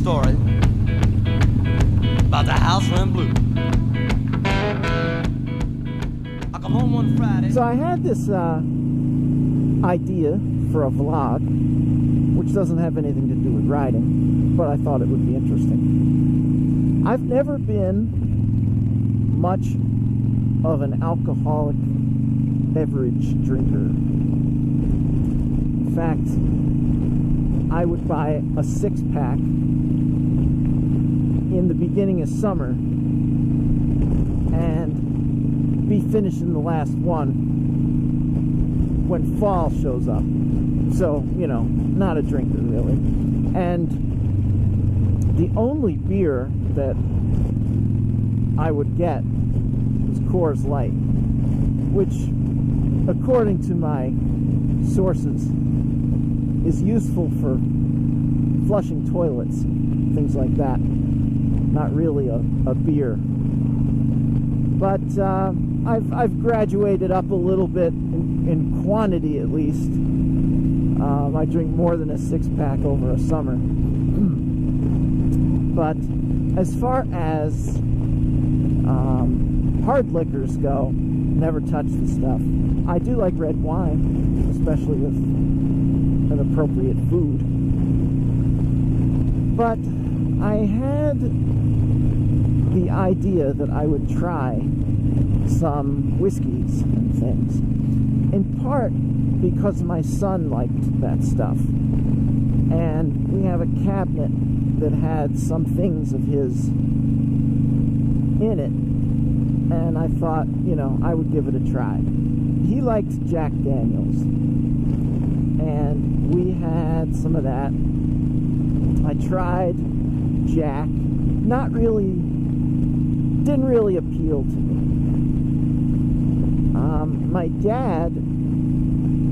story about the house went blue. I come home one Friday. So I had this idea for a vlog, which doesn't have anything to do with riding, but I thought it would be interesting. I've never been much of an alcoholic beverage drinker. In fact, I would buy a six-pack in the beginning of summer and be finishing the last one when fall shows up. So, you know, not a drinker really. And the only beer that I would get was Coors Light, which, according to my sources, is useful for flushing toilets, things like that. Not really a beer. But I've graduated up a little bit in quantity, at least. I drink more than a six-pack over a summer. But as far as hard liquors go, never touch the stuff. I do like red wine, especially with an appropriate food. But I had the idea that I would try some whiskeys and things, in part because my son liked that stuff, and we have a cabinet that had some things of his in it, and I thought, you know, I would give it a try. He liked Jack Daniels, and we had some of that. I tried Jack. Didn't really appeal to me. My dad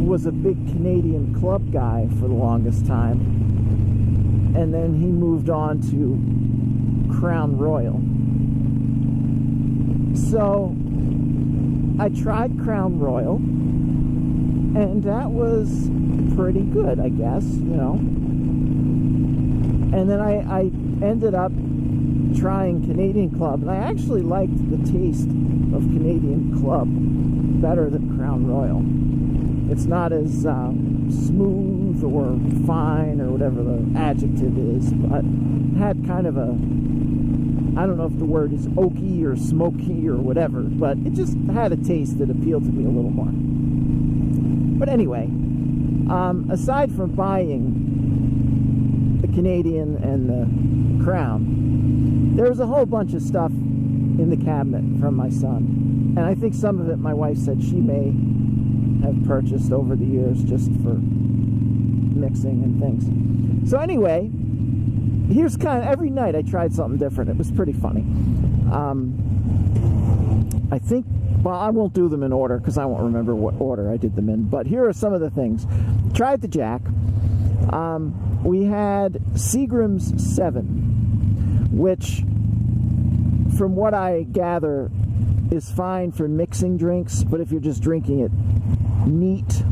was a big Canadian club guy for the longest time, and then he moved on to Crown Royal. So I tried Crown Royal, and that was pretty good, I guess, you know. And then I ended up trying Canadian Club, and I actually liked the taste of Canadian Club better than Crown Royal. It's not as smooth or fine or whatever the adjective is, but had kind of a, I don't know if the word is oaky or smoky or whatever, but it just had a taste that appealed to me a little more. But anyway, aside from buying the Canadian and the Crown, there was a whole bunch of stuff in the cabinet from my son. And I think some of it my wife said she may have purchased over the years just for mixing and things. So anyway, here's kind of, every night I tried something different. It was pretty funny. I think, well, I won't do them in order because I won't remember what order I did them in. But here are some of the things. Tried the Jack. We had Seagram's 7, which, from what I gather, is fine for mixing drinks, but if you're just drinking it neat,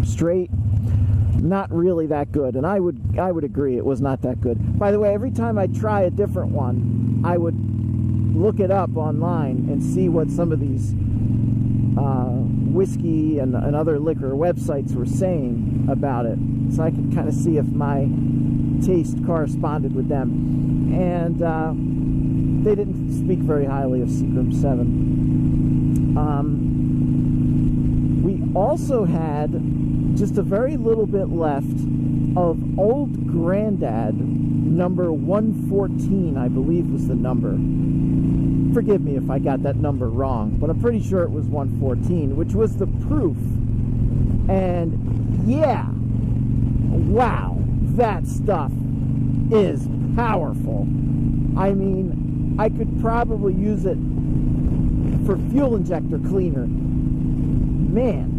straight, not really that good. And I would agree, it was not that good. By the way, every time I try a different one, I would look it up online and see what some of these whiskey and other liquor websites were saying about it, so I could kind of see if my taste corresponded with them. And they didn't speak very highly of Seagram's 7. We also had just a very little bit left of Old Grandad number 114, I believe was the number. Forgive me if I got that number wrong, but I'm pretty sure it was 114, which was the proof. And yeah, wow, that stuff is powerful. I mean, I could probably use it for fuel injector cleaner. Man,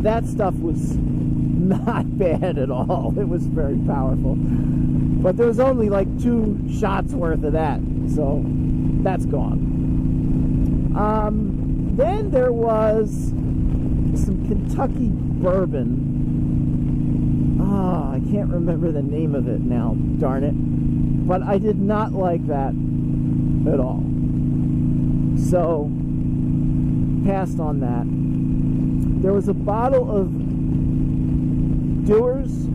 that stuff was not bad at all. It was very powerful. But there was only like 2 shots worth of that, so that's gone. Then there was some Kentucky bourbon. Oh, I can't remember the name of it now, darn it. But I did not like that at all. So, passed on that. There was a bottle of Dewar's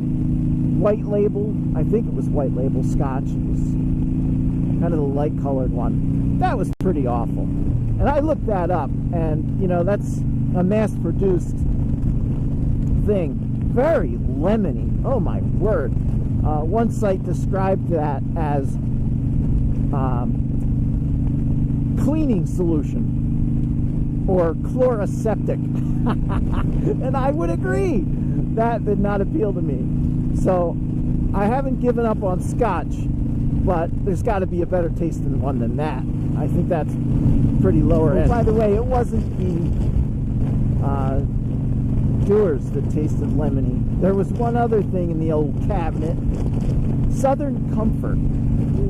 white label, I think it was white label scotch. It was kind of the light colored one. That was pretty awful. And I looked that up, and you know, that's a mass produced thing. Very lemony. Oh my word. One site described that as cleaning solution or chloroseptic. And I would agree. That did not appeal to me. So I haven't given up on scotch, but there's got to be a better tasting one than that. I think that's pretty lower end. By the way, it wasn't the Dewar's that tasted lemony. There was one other thing in the old cabinet. Southern Comfort.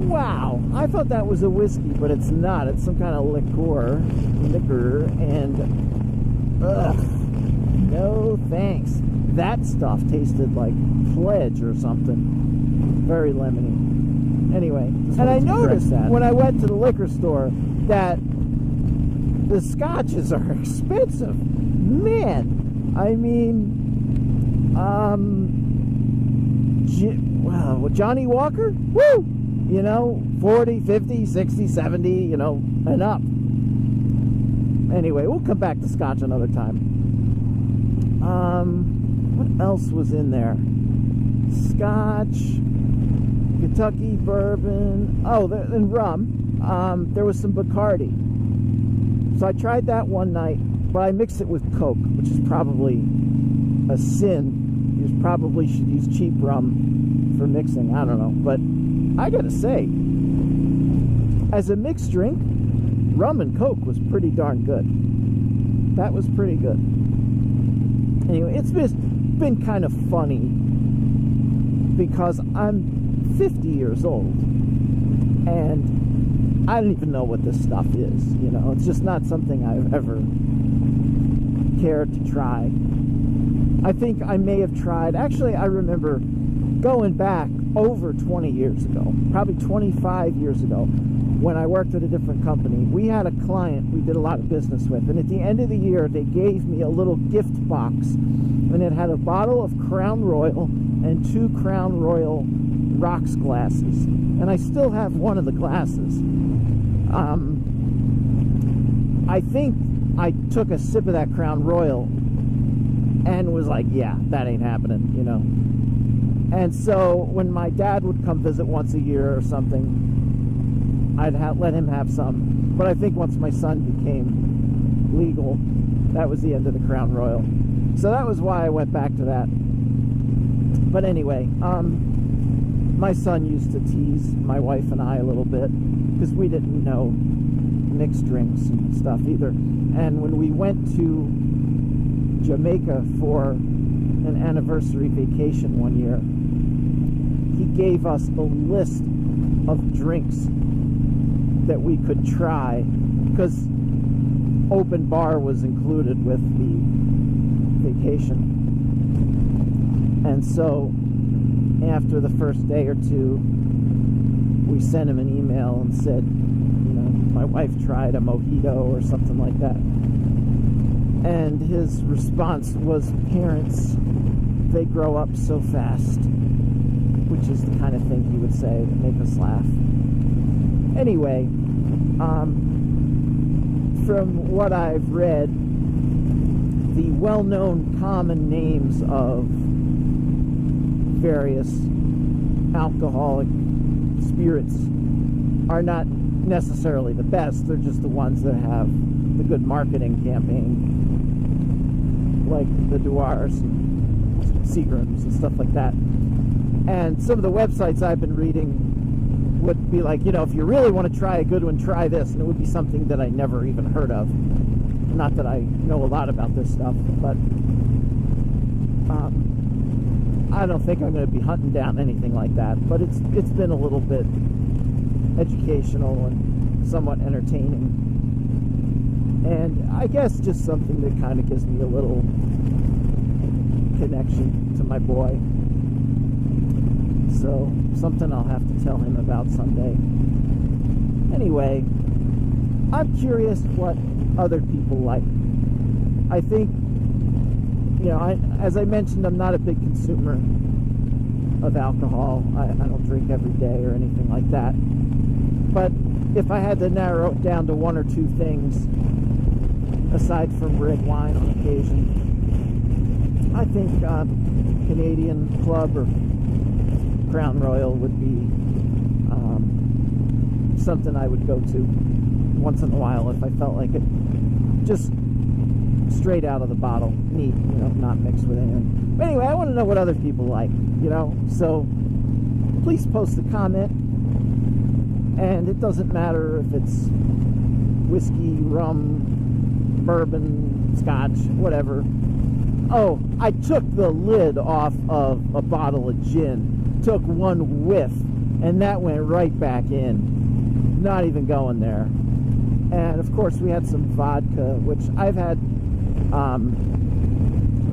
Wow, I thought that was a whiskey, but it's not. It's some kind of liquor, and ugh, no thanks. That stuff tasted like Pledge or something. Very lemony. Anyway, and I noticed that when I went to the liquor store that the scotches are expensive. Man, I mean, Johnny Walker, woo! You know, 40, 50, 60, 70, you know, and up. Anyway, we'll come back to scotch another time. What else was in there? Scotch, Kentucky bourbon, oh, and rum. There was some Bacardi. So I tried that one night, but I mixed it with Coke, which is probably a sin. You probably should use cheap rum for mixing. I don't know, but I gotta say, as a mixed drink, rum and Coke was pretty darn good. That was pretty good. Anyway, it's been kind of funny because I'm 50 years old and I don't even know what this stuff is. You know, it's just not something I've ever cared to try. I think I may have tried, actually I remember going back over 20 years ago, probably 25 years ago, when I worked at a different company. We had a client we did a lot of business with, and at the end of the year they gave me a little gift box, and it had a bottle of Crown Royal and 2 Crown Royal rocks glasses, and I still have one of the glasses. I think I took a sip of that Crown Royal and was like, yeah, that ain't happening, you know. And so when my dad would come visit once a year or something, I'd let him have some. But I think once my son became legal, that was the end of the Crown Royal. So that was why I went back to that. But anyway, my son used to tease my wife and I a little bit because we didn't know mixed drinks and stuff either. And when we went to Jamaica for an anniversary vacation one year, he gave us a list of drinks that we could try because open bar was included with the vacation. And so after the first day or two, we sent him an email and said, you know, my wife tried a mojito or something like that. And his response was, parents, they grow up so fast, which is the kind of thing he would say to make us laugh. Anyway, from what I've read, the well-known common names of various alcoholic spirits are not necessarily the best. They're just the ones that have the good marketing campaign, like the Dewar's and Seagram's and stuff like that. And some of the websites I've been reading would be like, you know, if you really want to try a good one, try this. And it would be something that I never even heard of. Not that I know a lot about this stuff, but I don't think I'm going to be hunting down anything like that. But it's been a little bit educational and somewhat entertaining. And I guess just something that kind of gives me a little connection to my boy. So something I'll have to tell him about someday. Anyway, I'm curious what other people like. I think, you know, as I mentioned, I'm not a big consumer of alcohol. I don't drink every day or anything like that. But if I had to narrow it down to one or two things, aside from red wine on occasion, I think Canadian Club or Crown Royal would be something I would go to once in a while if I felt like it. Just straight out of the bottle, neat, you know, not mixed with anything. But anyway, I want to know what other people like, you know, so please post a comment. And it doesn't matter if it's whiskey, rum, bourbon, scotch, whatever. Oh, I took the lid off of a bottle of gin, took one whiff, and that went right back in. Not even going there. And of course we had some vodka, which I've had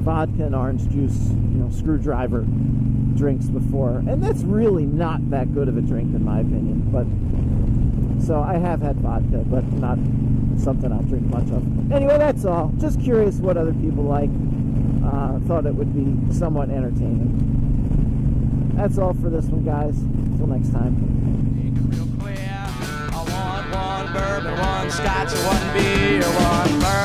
vodka and orange juice, you know, screwdriver drinks before, and that's really not that good of a drink in my opinion. But so I have had vodka, but not something I'll drink much of. Anyway, that's all. Just curious what other people like. Thought it would be somewhat entertaining. That's all for this one, guys. Until next time. Make it real clear. I want one bourbon, one scotch, one beer, one bourbon.